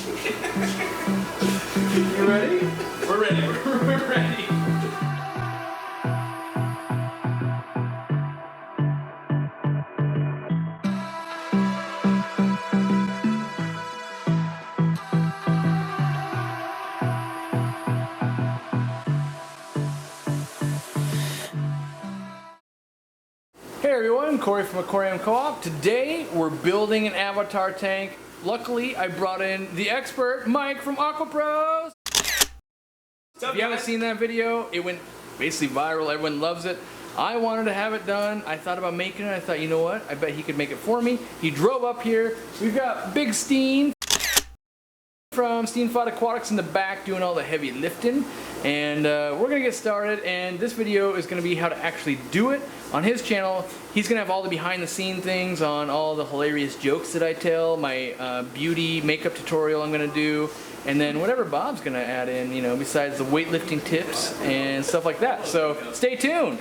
You ready? We're ready. We're ready. Hey everyone, Corey from Aquarium Co-op. Today we're building an avatar tank. Luckily, I brought in the expert, Mike from Aquapros. If you haven't seen that video, it went basically viral. Everyone loves it. I wanted to have it done. I thought about making it. I thought, you know what? I bet he could make it for me. He drove up here. We've got Big Steen from Steen Aquatics in the back doing all the heavy lifting. And we're gonna get started, and this video is gonna be how to actually do it. On his channel, he's gonna have all the behind the scene things on all the hilarious jokes that I tell, my beauty makeup tutorial I'm gonna do, and then whatever Bob's gonna add in, you know, besides the weightlifting tips and stuff like that. So stay tuned.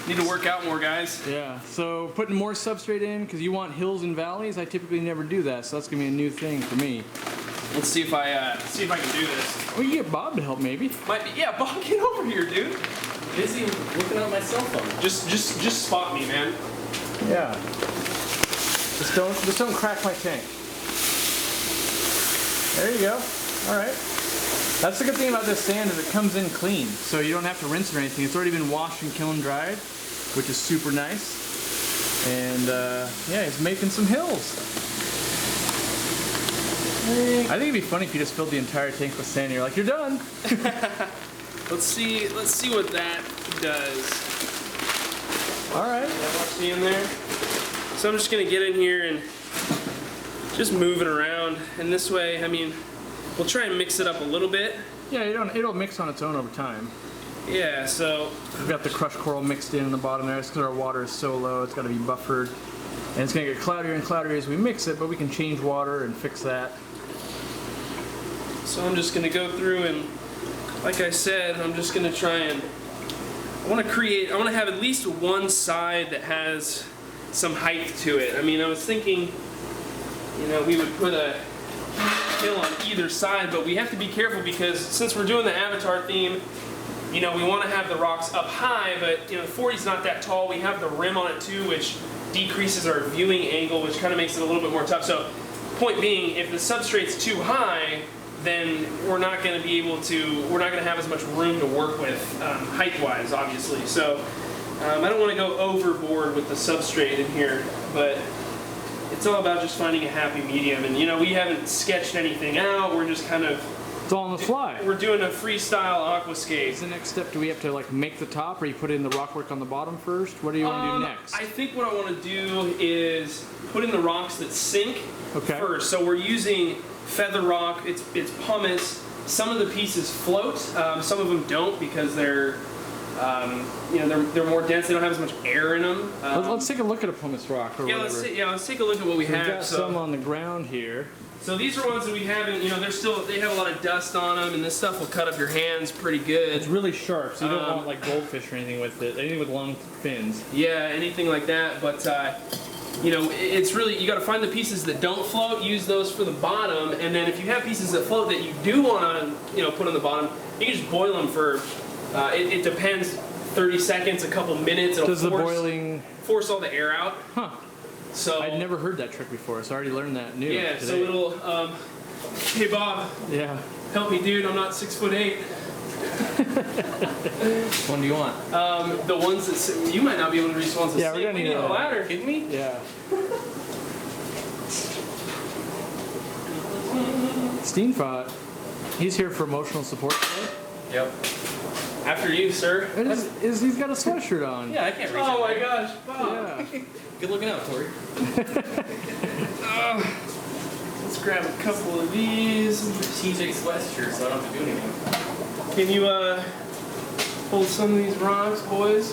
Need to work out more, guys. Yeah, so putting more substrate in because you want hills and valleys. I typically never do that, so that's gonna be a new thing for me. Let's see if I can do this. Well, you get Bob to help, maybe. Might be. Yeah, Bob, get over here, dude. Busy looking at my cell phone. Just spot me, man. Yeah. Just don't crack my tank. There you go. All right. That's the good thing about this sand is it comes in clean, so you don't have to rinse it or anything. It's already been washed and kiln dried, which is super nice. And yeah, he's making some hills. I think it'd be funny if you just filled the entire tank with sand and you're like, you're done. Let's see what that does. All right. See in there? So I'm just gonna get in here and just move it around. And this way, I mean, we'll try and mix it up a little bit. Yeah, it'll mix on its own over time. Yeah, so we've got the crushed coral mixed in the bottom there. It's because our water is so low, it's got to be buffered. And it's going to get cloudier and cloudier as we mix it, but we can change water and fix that. So I'm just going to go through and, like I said, I'm just going to try and, I want to have at least one side that has some height to it. I mean, I was thinking, you know, we would put a hill on either side, but we have to be careful because since we're doing the avatar theme, you know, we want to have the rocks up high, but you know, the 40's not that tall. We have the rim on it too, which decreases our viewing angle, which kind of makes it a little bit more tough. So, point being, if the substrate's too high, then we're not going to have as much room to work with height-wise, obviously. So, I don't want to go overboard with the substrate in here, but it's all about just finding a happy medium. And you know, we haven't sketched anything out. We're just kind of, it's all on the fly. We're doing a freestyle aquascape. What's the next step? Do we have to like make the top, or you put in the rockwork on the bottom first? What do you want to do next? I think what I want to do is put in the rocks that sink first. So we're using feather rock. It's pumice. Some of the pieces float. Some of them don't because they're you know, they're more dense. They don't have as much air in them. Let's take a look at a pumice rock or whatever. Let's take a look at what we have. We've got some on the ground here. So these are ones that we haven't, you know, they have a lot of dust on them, and this stuff will cut up your hands pretty good. It's really sharp, so you don't want like goldfish or anything with it. Anything with long fins. Yeah, anything like that. But you know, it's really, you got to find the pieces that don't float, use those for the bottom, and then if you have pieces that float that you do want to, you know, put on the bottom, you can just boil them for. It depends, 30 seconds, a couple minutes. It'll force all the air out. Huh. So I'd never heard that trick before, so I already learned that new. Yeah, today. so it'll, hey Bob. Yeah. Help me, dude, I'm not 6'8". Which one do you want? The ones that, you might not be able to reach the ones that we're gonna need a ladder, kidding me? Yeah. Steenfot, he's here for emotional support today. Yep. After you, sir. He's got a sweatshirt on. Yeah, I can't reach it. Oh my gosh, Bob. Yeah. Good looking out, Corey. Let's grab a couple of these. TJ sweatshirt, so I don't have to do anything. Can you hold some of these rocks, boys?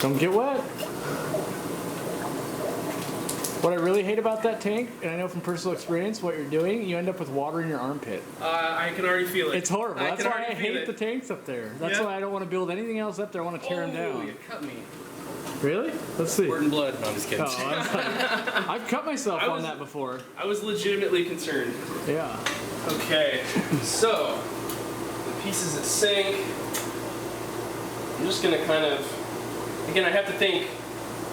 Don't get wet. What I really hate about that tank, and I know from personal experience what you're doing, you end up with water in your armpit. I can already feel it. It's horrible. That's why I hate the tanks up there. That's why I don't want to build anything else up there. I want to tear them down. You cut me. Really? Let's see. Squirt and blood. No, I'm just kidding. Oh, I've cut myself on that before. I was legitimately concerned. Yeah. Okay, so the pieces that sink. I'm just gonna kind of, again, I have to think,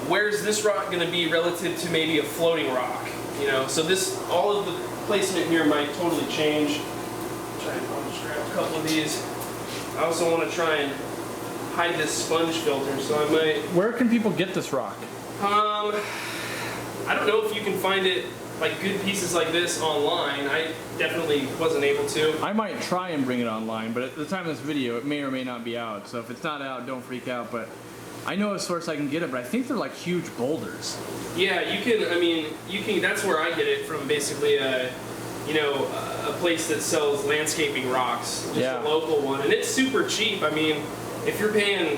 where's this rock going to be relative to maybe a floating rock? You know, so this, all of the placement here might totally change. I'll just grab a couple of these. I also want to try and hide this sponge filter, so I might. Where can people get this rock? I don't know if you can find it, like good pieces like this online. I definitely wasn't able to. I might try and bring it online, but at the time of this video, it may or may not be out. So if it's not out, don't freak out. But I know a source I can get it, but I think they're like huge boulders. Yeah, you can. I mean, you can. That's where I get it from. Basically, a place that sells landscaping rocks, just a local one, and it's super cheap. I mean, if you're paying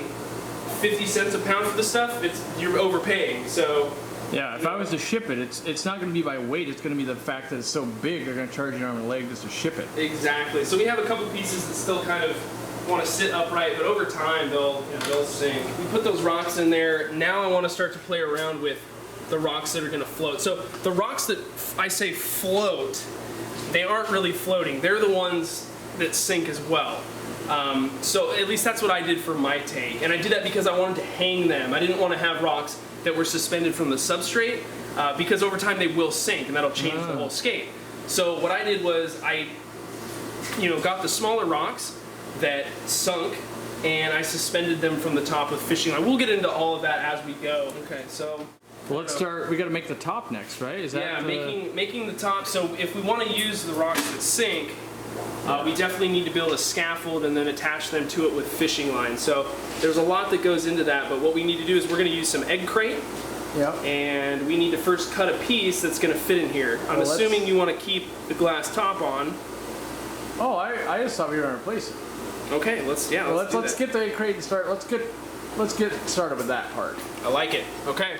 50 cents a pound for the stuff, you're overpaying. So. Yeah, if I was to ship it, it's not going to be by weight. It's going to be the fact that it's so big. They're going to charge you an arm and a leg just to ship it. Exactly. So we have a couple pieces that still kind of want to sit upright, but over time they'll sink. We put those rocks in there. Now I want to start to play around with the rocks that are going to float. So the rocks that I say float, they aren't really floating. They're the ones that sink as well. So at least that's what I did for my tank, and I did that because I wanted to hang them. I didn't want to have rocks that were suspended from the substrate because over time they will sink, and that'll change the whole scape. So what I did was I, got the smaller rocks that sunk, and I suspended them from the top with fishing line. We'll get into all of that as we go. Okay, so well, let's start. We got to make the top next, right? Is that making the top. So if we want to use the rocks that sink, we definitely need to build a scaffold and then attach them to it with fishing line. So there's a lot that goes into that, but what we need to do is we're going to use some egg crate. Yep. And we need to first cut a piece that's going to fit in here. I'm assuming you want to keep the glass top on. Oh, I just thought we were going to replace it. Okay, let's get the egg crate and start. Let's get started with that part. I like it. Okay.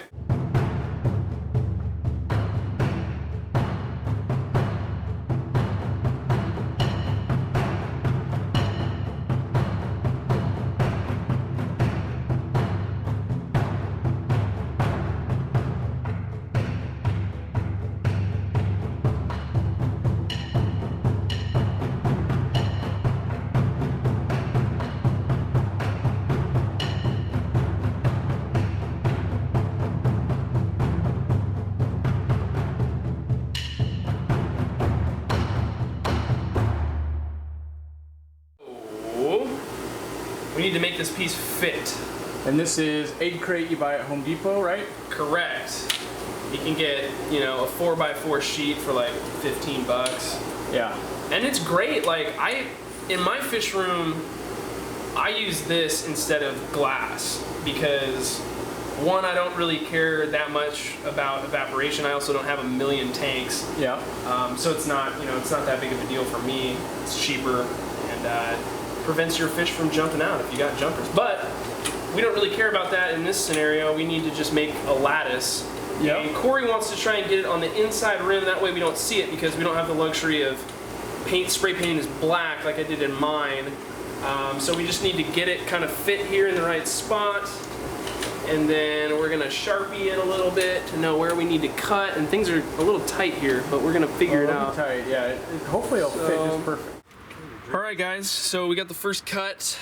We need to make this piece fit. And this is egg crate you buy at Home Depot, right? Correct. You can get, a 4x4 sheet for like 15 bucks. Yeah. And it's great. Like in my fish room, I use this instead of glass because one, I don't really care that much about evaporation. I also don't have a million tanks. Yeah. So it's not, it's not that big of a deal for me. It's cheaper and prevents your fish from jumping out if you got jumpers. But we don't really care about that in this scenario. We need to just make a lattice. Yep. And Corey wants to try and get it on the inside rim. That way we don't see it because we don't have the luxury of spray painting is black like I did in mine. So we just need to get it kind of fit here in the right spot. And then we're gonna Sharpie it a little bit to know where we need to cut. And things are a little tight here, but we're gonna figure it out. Tight, yeah. Hopefully it'll fit just perfect. All right, guys. So we got the first cut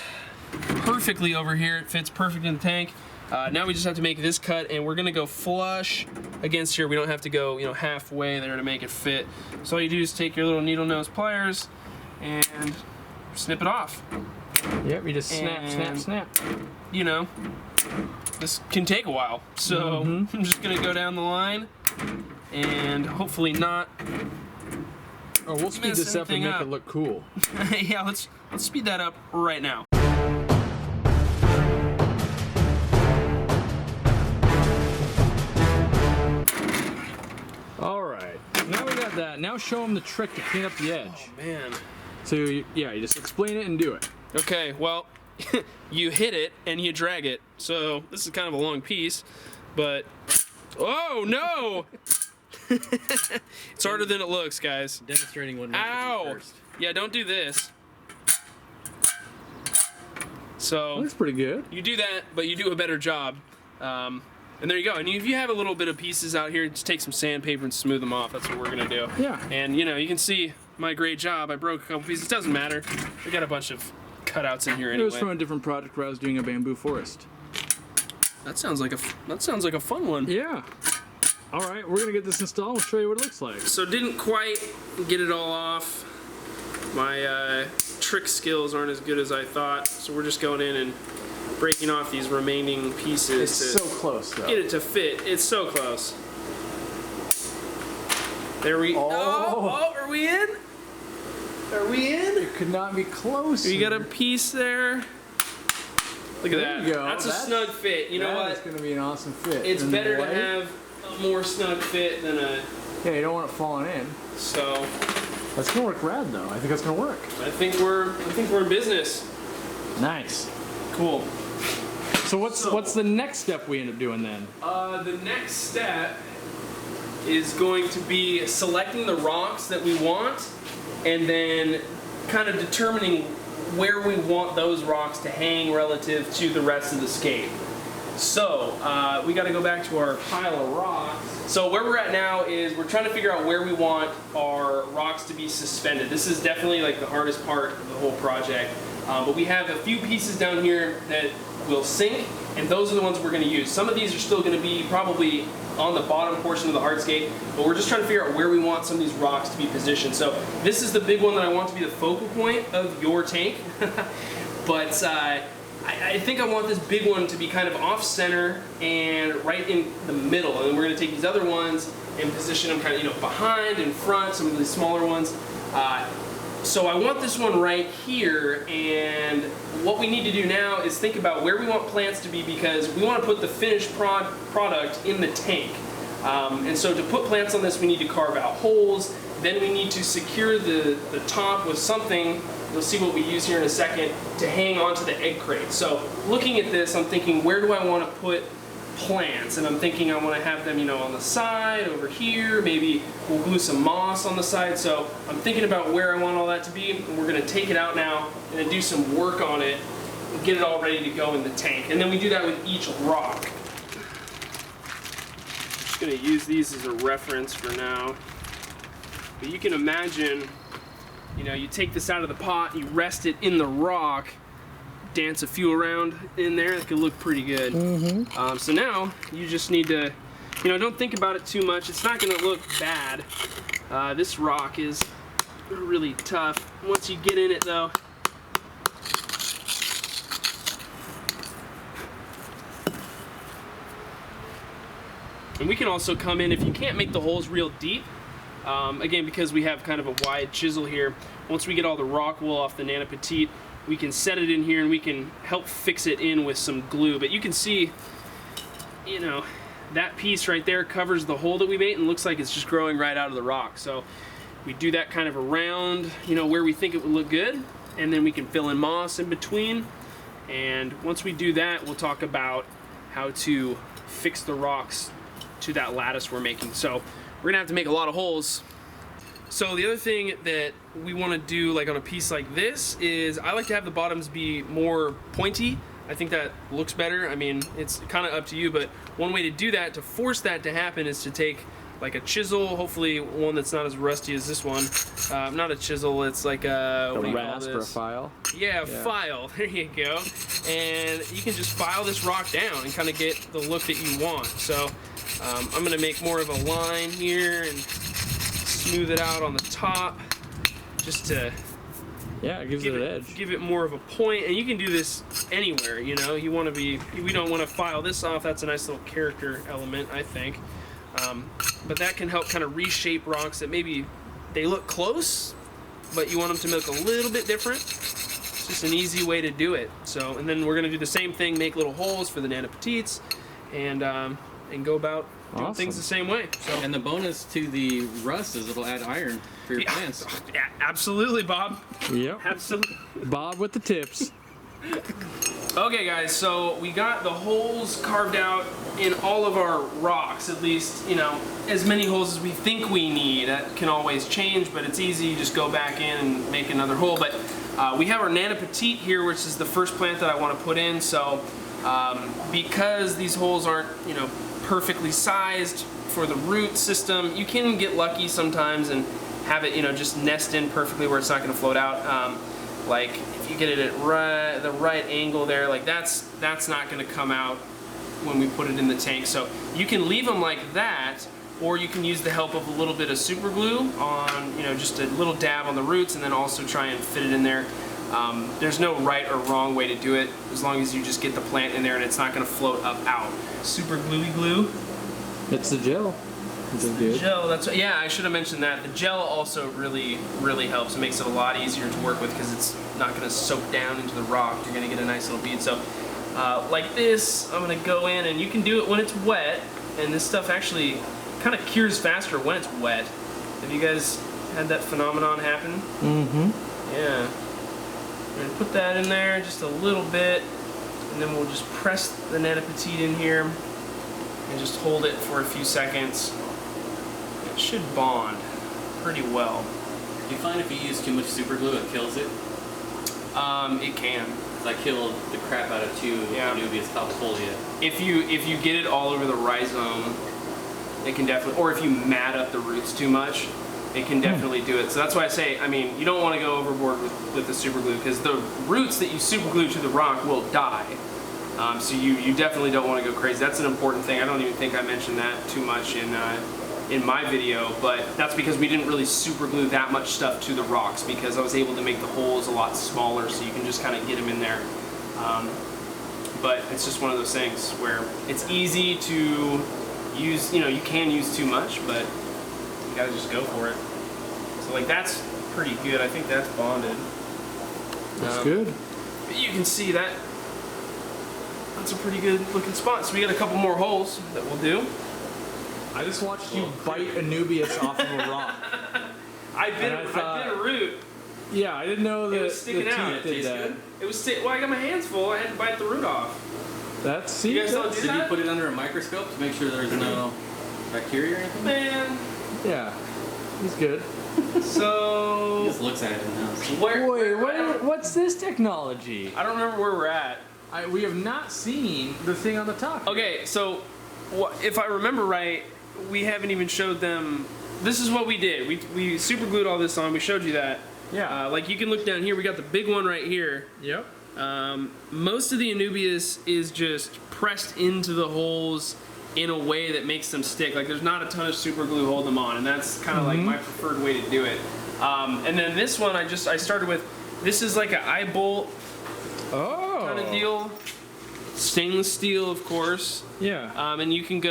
perfectly over here. It fits perfect in the tank. Now we just have to make this cut, and we're gonna go flush against here. We don't have to go, halfway there to make it fit. So all you do is take your little needle nose pliers and snip it off. Yep, you just snap. This can take a while. So I'm just gonna go down the line and hopefully not. Oh, we'll speed this up and make it look cool. Yeah, let's speed that up right now. All right, now we got that. Now show them the trick to clean up the edge. Oh, man. So, yeah, you just explain it and do it. Okay, well, you hit it and you drag it. So this is kind of a long piece, but... Oh, no! It's harder than it looks, guys. Demonstrating one. Ow! First. Yeah, don't do this. So Looks pretty good. you do that, but you do a better job. And there you go. And if you have a little bit of pieces out here, just take some sandpaper and smooth them off. That's what we're gonna do. Yeah. And you know, you can see my great job. I broke a couple pieces. It doesn't matter. We got a bunch of cutouts in here It was anyway. from a different project where I was doing a bamboo forest. That sounds like a fun one. Yeah. All right, we're gonna get this installed. We'll show you what it looks like. So didn't quite get it all off. My trick skills aren't as good as I thought. So we're just going in and breaking off these remaining pieces It's to so close, though. get it to fit. It's so close. There we oh, are we in? Are we in? It could not be closer. You got a piece there. Look at There that. you go. That's a snug fit. You know It's what? gonna be an awesome fit. It's And better to white- have a more snug fit than a. Yeah, you don't want it falling in. So That's gonna work rad, though. I think that's gonna work. I think we're in business. Nice. Cool. So what's the next step we end up doing then? The next step is going to be selecting the rocks that we want and then kind of determining where we want those rocks to hang relative to the rest of the scape. So we got to go back to our pile of rocks. So where we're at now is we're trying to figure out where we want our rocks to be suspended. This is definitely like the hardest part of the whole project. But we have a few pieces down here that will sink, and those are the ones we're going to use. Some of these are still going to be probably on the bottom portion of the hardscape, but we're just trying to figure out where we want some of these rocks to be positioned. So this is the big one that I want to be the focal point of your tank. But I think I want this big one to be kind of off center and right in the middle, and then we're going to take these other ones and position them kind of behind and front, some of the smaller ones. So I want this one right here, and what we need to do now is think about where we want plants to be, because we want to put the finished product in the tank. And so to put plants on this, we need to carve out holes, then we need to secure the top with something, you'll see what we use here in a second, to hang onto the egg crate. So looking at this, I'm thinking, where do I want to put plants? And I'm thinking I want to have them, on the side, over here, maybe we'll glue some moss on the side. So I'm thinking about where I want all that to be, and we're going to take it out now and then do some work on it and get it all ready to go in the tank. And then we do that with each rock. I'm just going to use these as a reference for now. But you can imagine, you take this out of the pot, you rest it in the rock, dance a few around in there, it could look pretty good. Mm-hmm. So now you just need to, don't think about it too much. It's not going to look bad. This rock is really tough. Once you get in it, though, and we can also come in, if you can't make the holes real deep, again, because we have kind of a wide chisel here, once we get all the rock wool off the Nana Petite, we can set it in here and we can help fix it in with some glue. But you can see, that piece right there covers the hole that we made and looks like it's just growing right out of the rock. So we do that kind of around, where we think it would look good, and then we can fill in moss in between. And once we do that, we'll talk about how to fix the rocks to that lattice we're making. So we're gonna have to make a lot of holes. So the other thing that we want to do, like on a piece like this, is I like to have the bottoms be more pointy. I think that looks better. I mean, it's kind of up to you, but one way to do that, to force that to happen, is to take like a chisel, hopefully one that's not as rusty as this one. Not a chisel, it's like a rasp or a file? Yeah, file. There you go. And you can just file this rock down and kind of get the look that you want. So I'm going to make more of a line here and smooth it out on the top, just to it gives it an edge. Give it more of a point. And you can do this anywhere. You want to be. We don't want to file this off. That's a nice little character element, I think. But that can help kind of reshape rocks that maybe they look close, but you want them to look a little bit different. It's just an easy way to do it. So, and then we're going to do the same thing, make little holes for the Nana Petites, and and go about doing Awesome. things the same way. So. And the bonus to the rust is it'll add iron for your plants. Yeah, absolutely, Bob. Yep. Absolutely. Bob with the tips. Okay, guys, so we got the holes carved out in all of our rocks, at least, you know, as many holes as we think we need. That can always change, but it's easy. You just go back in and make another hole. But we have our Nana Petite here, which is the first plant that I want to put in. So because these holes aren't, you know, perfectly sized for the root system, you can get lucky sometimes and have it, you know, just nest in perfectly where it's not going to float out. Like if you get it at the right angle there, like that's not going to come out when we put it in the tank. So you can leave them like that, or you can use the help of a little bit of super glue on, you know, just a little dab on the roots, and then also try and fit it in there. There's no right or wrong way to do it, as long as you just get the plant in there and it's not going to float up out. Super gluey glue. It's the gel. It's good. Gel, yeah, I should have mentioned that. The gel also really helps. It makes it a lot easier to work with because it's not going to soak down into the rock. You're going to get a nice little bead. So like this, I'm going to go in, and you can do it when it's wet, and this stuff actually kind of cures faster when it's wet. Have you guys had that phenomenon happen? Mm-hmm. Yeah. We're going to put that in there just a little bit, and then we'll just press the Nana Petite in here and just hold it for a few seconds. It should bond pretty well. Do you find if you use too much super glue, it kills it? It can. I killed the crap out of two Anubias palfolia. If you get it all over the rhizome, it can definitely, or if you mat up the roots too much, it can definitely do it. So that's why I say, I mean, you don't want to go overboard with the super glue, because the roots that you super glue to the rock will die. So you definitely don't want to go crazy. That's an important thing. I don't even think I mentioned that too much in my video, but that's because we didn't really super glue that much stuff to the rocks, because I was able to make the holes a lot smaller, so you can just kind of get them in there. But it's just one of those things where it's easy to use, you know, you can use too much, but you gotta just go for it. So like that's pretty good. I think that's bonded. That's good. But you can see that that's a pretty good looking spot. So we got a couple more holes that we'll do. I just watched you bite Anubias off of a rock. I bit a root. Yeah, I didn't know that It was sticking the out. teeth did that. It was well, I got my hands full. I had to bite the root off. That's You guys don't do Did you that? put it under a microscope to make sure there's no bacteria or anything? Man. Yeah, he's good. He So just looks at it and knows. What's this technology? I don't remember where we're at. We have not seen the thing on the top. Okay, so if I remember right, we haven't even showed them. This is what we did. We super glued all this on. We showed you that. Yeah. Like you can look down here. We got the big one right here. Yep. Most of the Anubias is just pressed into the holes in a way that makes them stick. Like there's not a ton of super glue holding them on, and that's kind of like my preferred way to do it. And then this one I started with. This is like an eye bolt kind of deal. Stainless steel, of course. Yeah. And you can,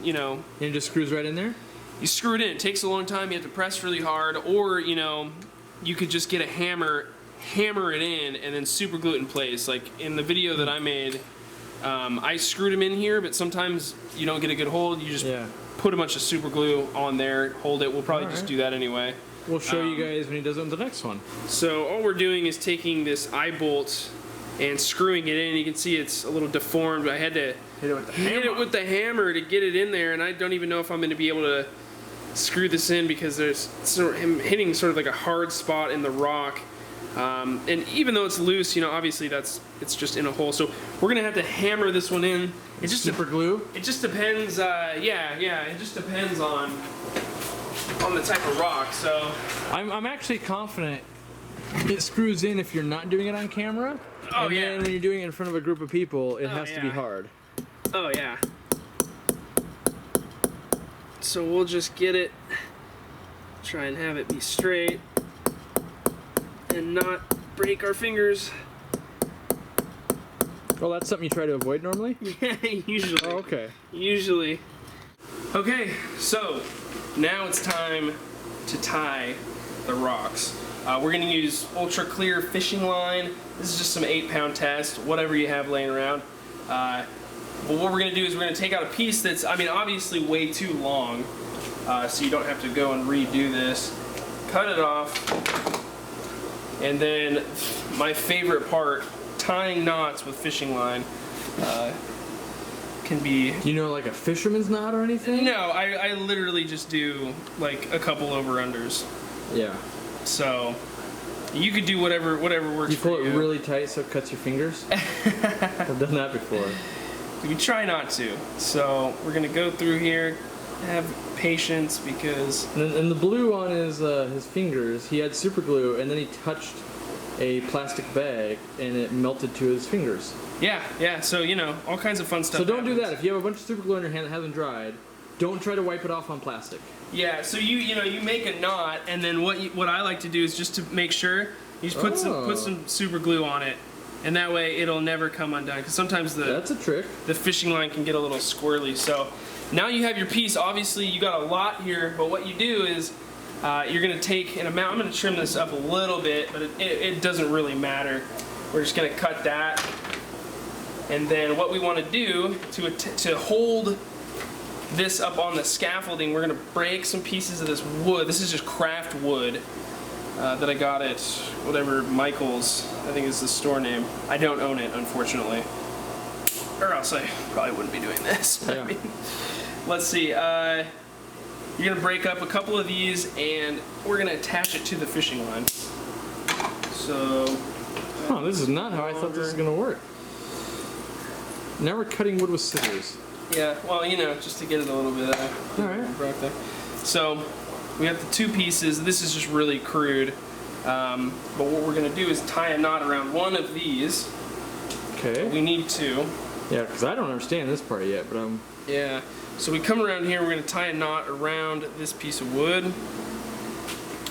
you know, And it just screws right in there? you screw it in. It takes a long time. You have to press really hard, or you know, you could just get a hammer it in, and then super glue it in place. Like in the video that I made, I screwed them in here, but sometimes you don't get a good hold. You just put a bunch of super glue on there, hold it. We'll probably just do that anyway. We'll show you guys when he does it on the next one. So all we're doing is taking this eye bolt and screwing it in. You can see it's a little deformed. I had to hit it with the hammer to get it in there, and I don't even know if I'm going to be able to screw this in, because there's him hitting sort of like a hard spot in the rock. And even though it's loose, you know, obviously it's just in a hole. So we're gonna have to hammer this one in. It just super glue. It just depends. It just depends on the type of rock. So I'm actually confident it screws in if you're not doing it on camera. Oh, and yeah. then when you're doing it in front of a group of people, it has to be hard. Oh yeah. So we'll just get it. Try and have it be straight and not break our fingers. Oh, that's something you try to avoid normally? Yeah, usually. Oh, okay. Usually. Okay, so now it's time to tie the rocks. We're gonna use ultra clear fishing line. This is just some 8-pound test, whatever you have laying around. But what we're gonna do is we're gonna take out a piece that's, I mean, obviously way too long, so you don't have to go and redo this. Cut it off, and then my favorite part, tying knots with fishing line, can be... You know, like a fisherman's knot or anything? No, I literally just do like a couple over-unders. Yeah. So you could do whatever works You pull for you. it really tight so it cuts your fingers? I've done that before. We try not to. So we're gonna go through here, have patience because... And the blue on his fingers, he had super glue and then he touched a plastic bag and it melted to his fingers. Yeah, so you know, all kinds of fun stuff. So don't do happens. that. If you have a bunch of super glue on your hand that hasn't dried, don't try to wipe it off on plastic. Yeah, so you make a knot, and then what I like to do is just to make sure you just put some super glue on it, and that way it'll never come undone. Because sometimes That's a trick. the fishing line can get a little squirrely. So now you have your piece. Obviously you got a lot here, but what you do is you're gonna take an amount. I'm gonna trim this up a little bit, but it doesn't really matter. We're just gonna cut that, and then what we want to do to hold this up on the scaffolding, we're gonna break some pieces of this wood. This is just craft wood that I got at whatever Michael's, I think is the store name. I don't own it, unfortunately, or else I probably wouldn't be doing this. Yeah. I mean, let's see. You're gonna break up a couple of these, and we're gonna attach it to the fishing line. So. Oh, this is not how I thought this was gonna work. Now we're cutting wood with scissors. Yeah, well, you know, just to get it a little bit All right. broke there. So we have the two pieces. This is just really crude. But what we're gonna do is tie a knot around one of these. Okay. We need two. Yeah, because I don't understand this part yet, but Yeah. So we come around here. We're gonna tie a knot around this piece of wood.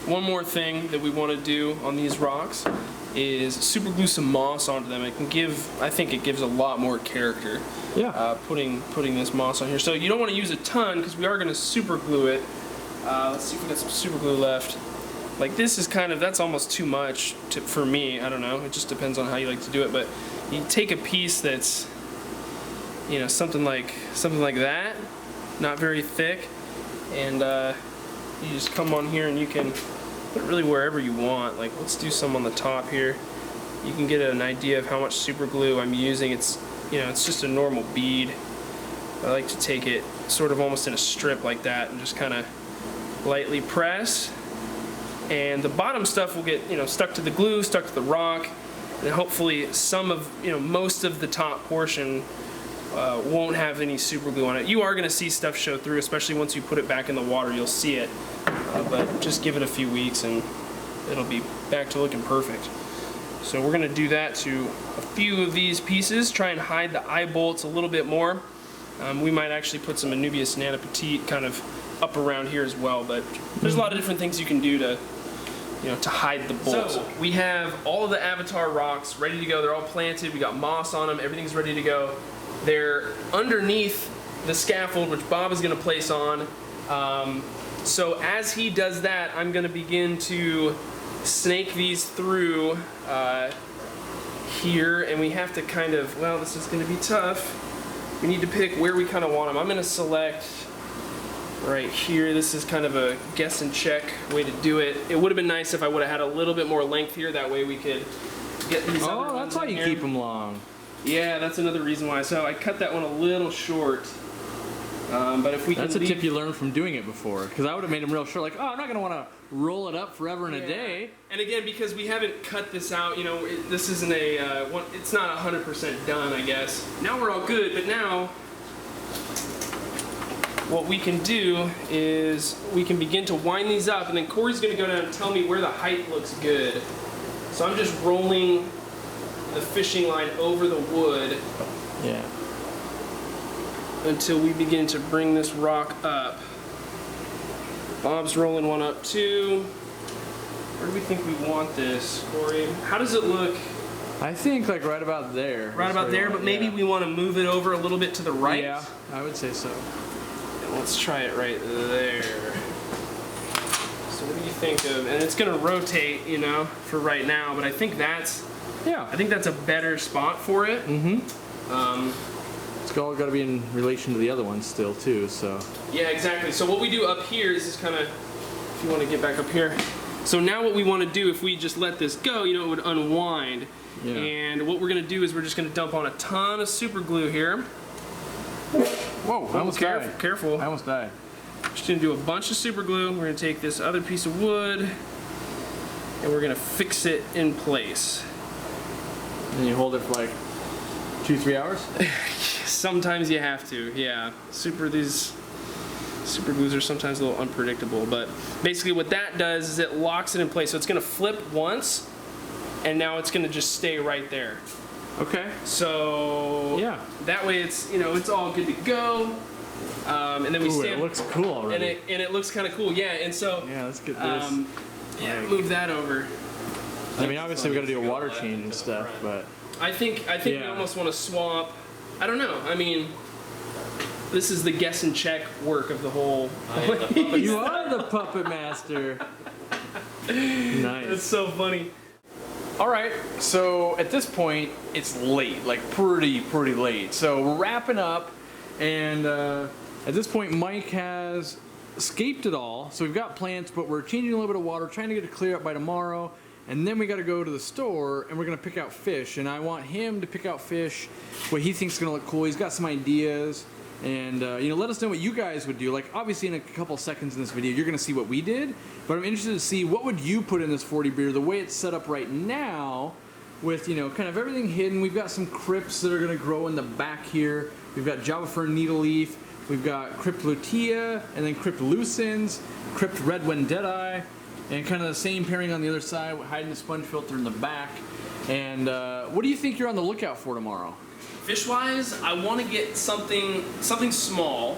One more thing that we want to do on these rocks is super glue some moss onto them. It can give, I think it gives a lot more character. yeah. Putting this moss on here. So you don't want to use a ton because we are going to super glue it. Let's see if we got some super glue left. Like this is kind of, that's almost too much for me. I don't know. It just depends on how you like to do it. But you take a piece that's, you know, something like that, not very thick, and you just come on here and you can put it really wherever you want. Like let's do some on the top here. You can get an idea of how much super glue I'm using. It's, you know, it's just a normal bead. I like to take it sort of almost in a strip like that and just kind of lightly press. And the bottom stuff will get, you know, stuck to the glue, stuck to the rock, and hopefully some of, you know, most of the top portion won't have any super glue on it. You are going to see stuff show through, especially once you put it back in the water, you'll see it. But just give it a few weeks and it'll be back to looking perfect. So we're going to do that to a few of these pieces, try and hide the eye bolts a little bit more. We might actually put some Anubias Nana Petite kind of up around here as well, but there's a lot of different things you can do to, you know, to hide the bolts. So we have all of the Avatar rocks ready to go. They're all planted. We got moss on them. Everything's ready to go. They're underneath the scaffold, which Bob is going to place on. So as he does that, I'm going to begin to snake these through here, and we have to kind of, well, this is going to be tough. We need to pick where we kind of want them. I'm going to select right here. This is kind of a guess and check way to do it. It would have been nice if I would have had a little bit more length here. That way we could get these other Oh, ones that's how in you here. keep them long. Yeah, that's another reason why. So I cut that one a little short. But if we That's a can tip you learned from doing it before, because I would have made them real short. Like, oh, I'm not gonna want to roll it up forever in a day. And again, because we haven't cut this out, you know, this isn't a, it's not 100% done, I guess. Now we're all good, but now what we can do is we can begin to wind these up, and then Corey's gonna go down and tell me where the height looks good. So I'm just rolling the fishing line over the wood. Yeah. Until we begin to bring this rock up. Bob's rolling one up too. Where do we think we want this, Corey? How does it look? I think like right about there. Right about there, but maybe we want to move it over a little bit to the right. Yeah, I would say so. And let's try it right there. So what do you think of? And it's gonna rotate, you know, for right now, but I think that's Yeah. a better spot for it. Mm-hmm. it's all got to be in relation to the other ones still too. So Yeah, exactly. So what we do up here is just kind of, if you want to get back up here. So now what we want to do, if we just let this go, you know, it would unwind. Yeah. And what we're going to do is we're just going to dump on a ton of super glue here. whoa, I almost died. Careful. I almost died. Just going to do a bunch of super glue. We're going to take this other piece of wood and we're going to fix it in place. And you hold it for like 2-3 hours? Sometimes you have to, yeah. These super glues are sometimes a little unpredictable, but basically what that does is it locks it in place. So it's going to flip once, and now it's going to just stay right there. Okay. So yeah, that way it's, you know, it's all good to go. And then we Ooh, stand. it looks cool already. And it looks kind of cool, yeah. And so yeah, let's get this. Yeah, move that over. I mean, obviously we got to do a water change and stuff, but I think we Yeah. almost want to swap. I don't know. I mean, this is the guess and check work of the whole. you are the puppet master. Nice. That's so funny. All right, so at this point it's late, like pretty late. So we're wrapping up, and at this point Mike has escaped it all. So we've got plants, but we're changing a little bit of water, trying to get it clear up by tomorrow. And then we got to go to the store and we're going to pick out fish. And I want him to pick out fish, what he thinks is going to look cool. He's got some ideas. And, you know, let us know what you guys would do. Like, obviously in a couple seconds in this video, you're going to see what we did. But I'm interested to see what would you put in this 40 breeder, the way it's set up right now with, you know, kind of everything hidden. We've got some crypts that are going to grow in the back here. We've got Java Fern Needleleaf. We've got Crypt Lutea, and then Crypt Lucens, Crypt Red Deadeye. And kind of the same pairing on the other side, hiding the sponge filter in the back. And what do you think you're on the lookout for tomorrow? Fish-wise, I want to get something small.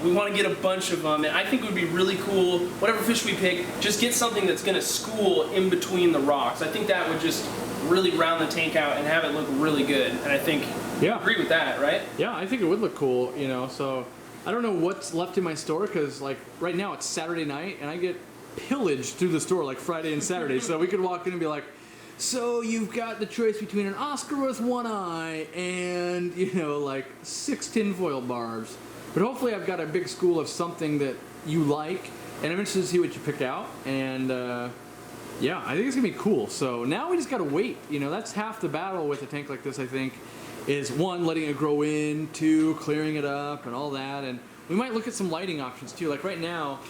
We want to get a bunch of them, and I think it would be really cool, whatever fish we pick, just get something that's going to school in between the rocks. I think that would just really round the tank out and have it look really good. And I think you agree with that, right? Yeah, I think it would look cool, you know. So I don't know what's left in my store because, like, right now it's Saturday night, and I get pillaged through the store like Friday and Saturday. So we could walk in and be like, so you've got the choice between an Oscar with one eye and, you know, like 6 tinfoil barbs. But hopefully I've got a big school of something that you like, and I'm interested to see what you pick out. And yeah, I think it's gonna be cool. So now we just gotta wait. You know, that's half the battle with a tank like this, I think, is 1, letting it grow in, 2, clearing it up and all that. And we might look at some lighting options too. Like right now,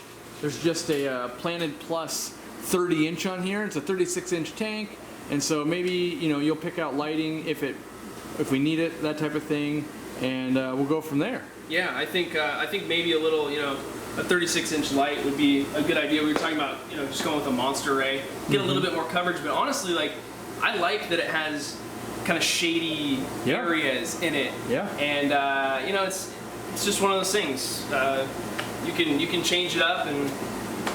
there's just a Planet Plus 30-inch on here. It's a 36-inch tank, and so maybe, you know, you'll pick out lighting if we need it, that type of thing, and we'll go from there. Yeah, I think maybe a little, you know, a 36-inch light would be a good idea. We were talking about, you know, just going with a monster array, get a little bit more coverage. But honestly, like, I like that it has kind of shady areas in it. Yeah. And you know, it's just one of those things. You can change it up, and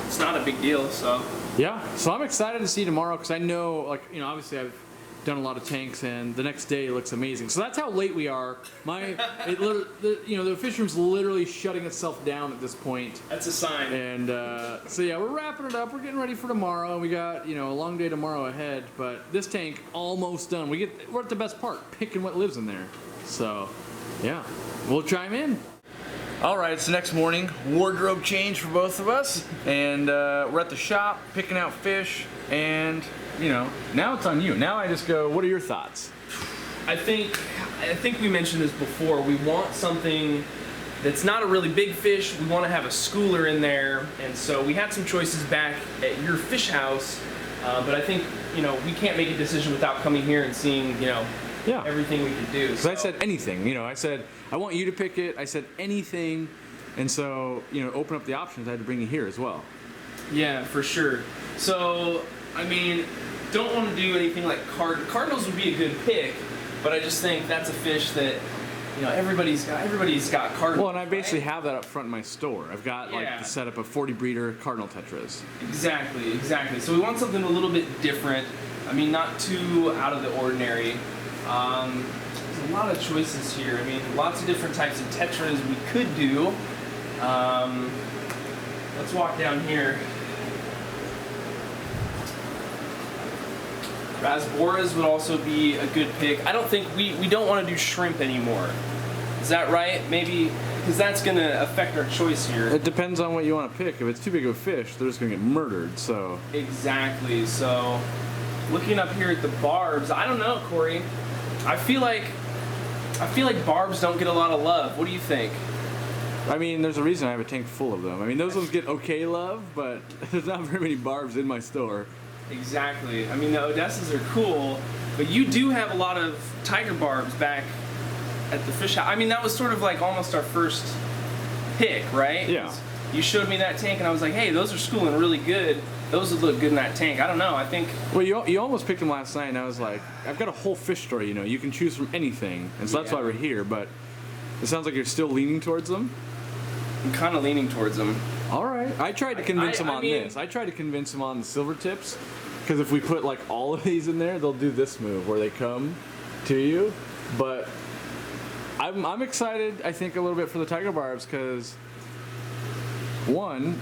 it's not a big deal. So yeah, so I'm excited to see tomorrow because I know, like, you know, obviously I've done a lot of tanks, and the next day it looks amazing. So that's how late we are. You know, the fish room's literally shutting itself down at this point. That's a sign. And so yeah, we're wrapping it up. We're getting ready for tomorrow. We got, you know, a long day tomorrow ahead, but this tank almost done. We're at the best part, picking what lives in there. So yeah, we'll chime in. All right, it's the next morning. Wardrobe change for both of us, and we're at the shop picking out fish, and you know, now it's on you. Now I just go, what are your thoughts? I think we mentioned this before. We want something that's not a really big fish. We want to have a schooler in there, and so we had some choices back at your fish house, but I think, you know, we can't make a decision without coming here and seeing, you know, everything we could do. Because I said anything, you know, I said, I want you to pick it. I said anything, and so, you know, open up the options. I had to bring you here as well. Yeah, for sure. So, I mean, don't want to do anything like cardinals would be a good pick, but I just think that's a fish that, you know, everybody's got cardinals. Well, and I basically have that up front in my store. I've got like the setup of 40 breeder cardinal tetras. Exactly. So we want something a little bit different. I mean, not too out of the ordinary. There's a lot of choices here. I mean, lots of different types of tetras we could do. Let's walk down here. Rasboras would also be a good pick. I don't think we don't want to do shrimp anymore. Is that right? Maybe, because that's going to affect our choice here. It depends on what you want to pick. If it's too big of a fish, they're just going to get murdered, so. Exactly. So, looking up here at the barbs, I don't know, Corey. I feel like barbs don't get a lot of love. What do you think? I mean, there's a reason I have a tank full of them. I mean, those ones get okay love, but there's not very many barbs in my store. Exactly. I mean, the Odessas are cool, but you do have a lot of tiger barbs back at the fish house. I mean, that was sort of like almost our first pick, right? Yeah. You showed me that tank, and I was like, hey, those are schooling really good. Those would look good in that tank. I don't know. I think. Well, you almost picked them last night, and I was like, I've got a whole fish store, you know. You can choose from anything, and so that's why we're here. But it sounds like you're still leaning towards them. I'm kind of leaning towards them. All right. I tried to convince him on mean, this. I tried to convince him on the silver tips, because if we put like all of these in there, they'll do this move where they come to you. But I'm excited. I think a little bit for the tiger barbs because one.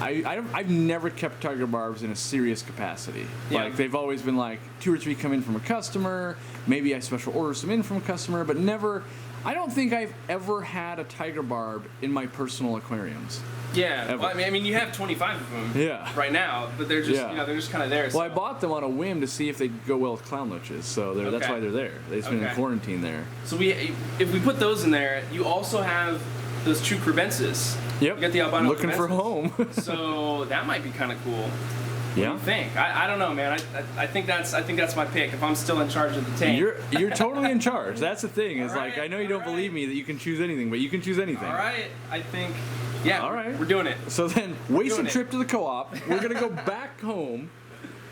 I've never kept tiger barbs in a serious capacity. Yeah. Like they've always been like 2 or 3 come in from a customer. Maybe I special order some in from a customer, but never. I don't think I've ever had a tiger barb in my personal aquariums. Yeah. Well, I mean, you have 25 of them. Yeah. Right now, but they're just they're just kind of there. Well, I bought them on a whim to see if they'd go well with clown loaches, so that's why they're there. They've been in quarantine there. So if we put those in there, you also have those true crebensis. Yep. You got the albino looking for a home. So that might be kind of cool. What do Yeah. you think? I don't know, man. I think that's my pick. If I'm still in charge of the tank. You're totally in charge. That's the thing. Is All right, like I know you don't all right. believe me that you can choose anything, but you can choose anything. All right. I think. Yeah. All right. We're doing it. So then, wasted doing it. trip to the co-op. We're gonna go back home,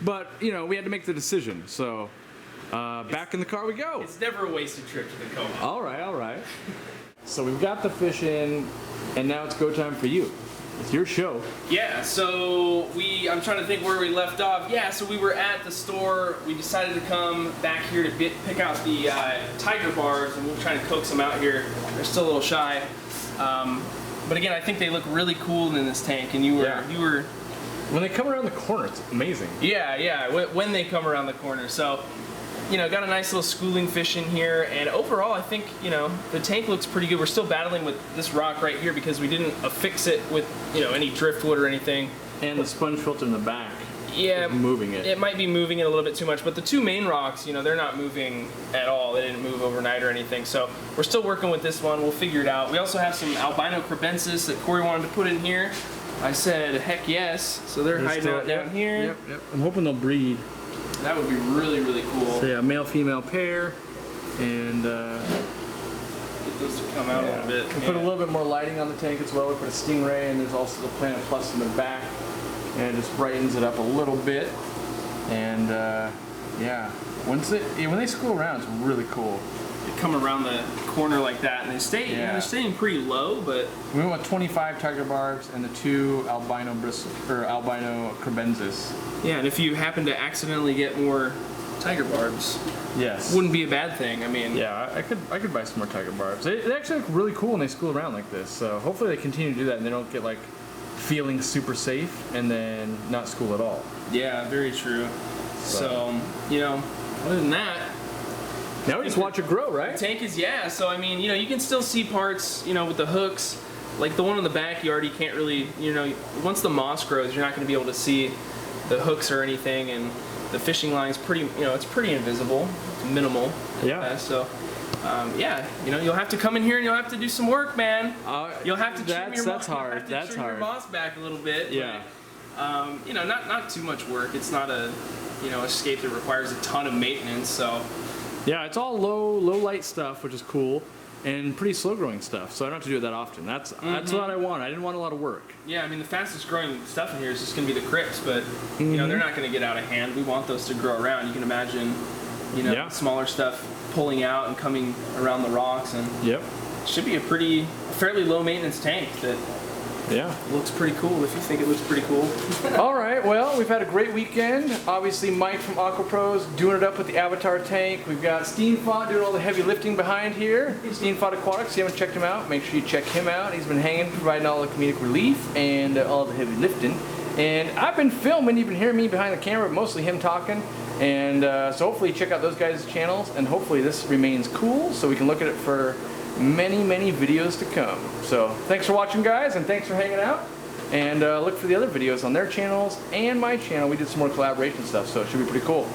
but you know we had to make the decision. So back in the car we go. It's never a wasted trip to the co-op. All right, all right. So we've got the fish in, and now it's go time for you. It's your show. Yeah, so I'm trying to think where we left off. Yeah, so we were at the store. We decided to come back here to pick out the tiger barbs, and we're trying to coax them out here. They're still a little shy. But again, I think they look really cool in this tank, and you were When they come around the corner, it's amazing. Yeah, when they come around the corner. So, got a nice little schooling fish in here, and overall, I think, the tank looks pretty good. We're still battling with this rock right here because we didn't affix it with, any driftwood or anything. And the sponge filter in the back. Yeah, is moving it. It might be moving it a little bit too much, but the 2 main rocks, they're not moving at all. They didn't move overnight or anything. So we're still working with this one. We'll figure it out. We also have some albino crebensis that Corey wanted to put in here. I said, heck yes. So they're hiding out down here. Yep. I'm hoping they'll breed. That would be really, really cool. So yeah, male-female pair, and Get those to come out a little bit. we put a little bit more lighting on the tank as well. We put a stingray, and there's also the Planet Plus in the back, and it just brightens it up a little bit. And yeah, when they school around, it's really cool. They come around the corner like that, and they stay. They're staying pretty low, but We went with 25 tiger barbs and the 2 albino albino crebensis. yeah. And if you happen to accidentally get more tiger barbs, Yes. wouldn't be a bad thing. I mean, Yeah, I could buy some more tiger barbs. They actually look really cool when they school around like this. So hopefully they continue to do that and they don't get like feeling super safe and then not school at all. Yeah, very true. So, other than that, Now we just watch it grow, right? tank is, so I mean, you can still see parts, with the hooks. Like the one on the back, you already can't really, once the moss grows, you're not going to be able to see the hooks or anything, and the fishing line's pretty, it's pretty invisible. It's minimal. At Yeah. best, so, you'll have to come in here and you'll have to do some work, man. You'll have to trim your that's moss, hard. You'll have to That's trim hard. your moss back a little bit. Yeah. But, not too much work. It's not a, escape that requires a ton of maintenance, so. Yeah, it's all low light stuff, which is cool, and pretty slow growing stuff. So I don't have to do it that often. That's what I want. I didn't want a lot of work. Yeah, I mean, the fastest growing stuff in here is just going to be the crips, but, they're not going to get out of hand. We want those to grow around. You can imagine, smaller stuff pulling out and coming around the rocks, and Yep. it should be a fairly low maintenance tank that Yeah. looks pretty cool if you think it looks pretty cool. All right, well, we've had a great weekend. Obviously, Mike from Aquapros doing it up with the Avatar tank. We've got Steenfod doing all the heavy lifting behind here. Steenfod Aquatics, if you haven't checked him out, make sure you check him out. He's been hanging, providing all the comedic relief and all the heavy lifting. And I've been filming, you've been hearing me behind the camera, mostly him talking. And so hopefully check out those guys' channels, and hopefully this remains cool so we can look at it for many videos to come. So thanks for watching, guys, and thanks for hanging out. And look for the other videos on their channels and my channel. We did some more collaboration stuff, so it should be pretty cool.